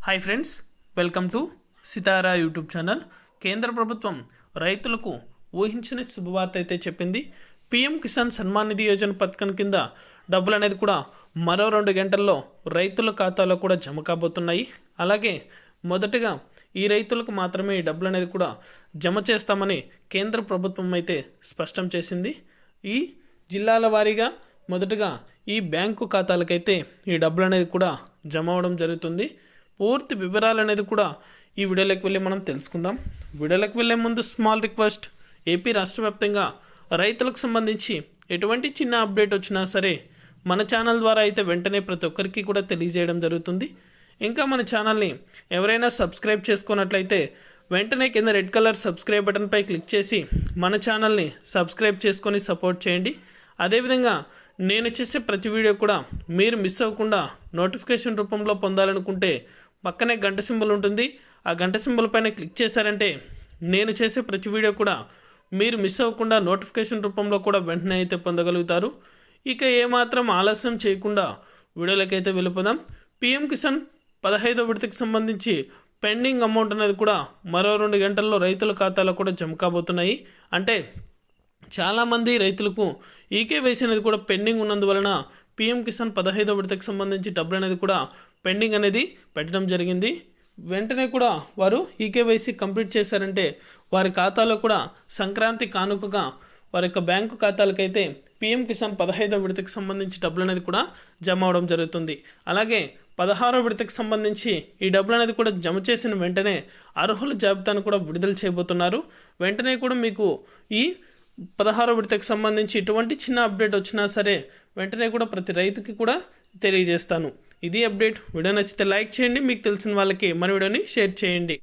Hi friends, welcome to Sitara YouTube channel. కేంద్ర ప్రభుత్వం రైతులకు ఊహించిన శుభవార్త అయితే చెప్పింది. పీఎం కిసాన్ సన్మాన్ నిధి యోజన పథకం కింద డబ్బులు అనేది కూడా మరో 2 గంటల్లో రైతుల ఖాతాలో కూడా జమ కాబోతున్నాయి. అలాగే మొదటగా ఈ రైతులకు మాత్రమే ఈ డబ్బులు అనేది కూడా జమ చేస్తామని కేంద్ర ప్రభుత్వం అయితే స్పష్టం చేసింది. ఈ జిల్లాల వారీగా మొదటగా ఈ బ్యాంకు ఖాతాలకైతే ఈ డబ్బులు అనేది కూడా జమ అవ్వడం జరుగుతుంది. పూర్తి వివరాలు అనేది కూడా ఈ వీడియోలోకి వెళ్ళి మనం తెలుసుకుందాం. వీడియోలోకి వెళ్ళే ముందు స్మాల్ రిక్వెస్ట్, ఏపీ రాష్ట్ర వ్యాప్తంగా రైతులకు సంబంధించి ఎటువంటి చిన్న అప్డేట్ వచ్చినా సరే మన ఛానల్ ద్వారా అయితే వెంటనే ప్రతి ఒక్కరికి కూడా తెలియజేయడం జరుగుతుంది. ఇంకా మన ఛానల్ని ఎవరైనా సబ్స్క్రైబ్ చేసుకున్నట్లయితే వెంటనే కింద రెడ్ కలర్ సబ్స్క్రైబ్ బటన్పై క్లిక్ చేసి మన ఛానల్ని సబ్స్క్రైబ్ చేసుకొని సపోర్ట్ చేయండి. అదేవిధంగా నేను చేసే ప్రతి వీడియో కూడా మీరు మిస్ అవ్వకుండా నోటిఫికేషన్ రూపంలో పొందాలనుకుంటే పక్కనే గంట సింబల్ ఉంటుంది. ఆ గంట సింబల్ పైన క్లిక్ చేశారంటే నేను చేసే ప్రతి వీడియో కూడా మీరు మిస్ అవ్వకుండా నోటిఫికేషన్ రూపంలో కూడా వెంటనే అయితే పొందగలుగుతారు. ఇక ఏమాత్రం ఆలస్యం చేయకుండా వీడియోలోకి అయితే వెళ్ళిపోదాం. పీఎం కిసాన్ 15వ విడతకి సంబంధించి పెండింగ్ అమౌంట్ అనేది కూడా మరో 2 గంటల్లో రైతుల ఖాతాలో కూడా జమ కాబోతున్నాయి. అంటే చాలామంది రైతులకు ఈకేవైసీ అనేది కూడా పెండింగ్ ఉన్నందువలన పీఎం కిసాన్ 15వ విడతకు సంబంధించి డబ్బులు అనేది కూడా పెండింగ్ అనేది పెట్టడం జరిగింది. వెంటనే కూడా వారు ఈకేవైసీ కంప్లీట్ చేశారంటే వారి ఖాతాలో కూడా సంక్రాంతి కానుకగా వారి యొక్క బ్యాంకు ఖాతాలకైతే పీఎం కిసాన్ 15వ విడతకు సంబంధించి డబ్బులు అనేది కూడా జమ అవడం జరుగుతుంది. అలాగే 16వ విడతకు సంబంధించి ఈ డబ్బులు అనేది కూడా జమ చేసిన వెంటనే అర్హుల జాబితాను కూడా విడుదల చేయబోతున్నారు. వెంటనే కూడా మీకు ఈ 16వ విడతకు సంబంధించి ఎటువంటి చిన్న అప్డేట్ వచ్చినా సరే వెంటనే కూడా ప్రతి రైతుకి కూడా తెలియజేస్తాను. ఇది అప్డేట్. వీడియో నచ్చితే లైక్ చేయండి, మీకు తెలిసిన వాళ్ళకి మన వీడియోని షేర్ చేయండి.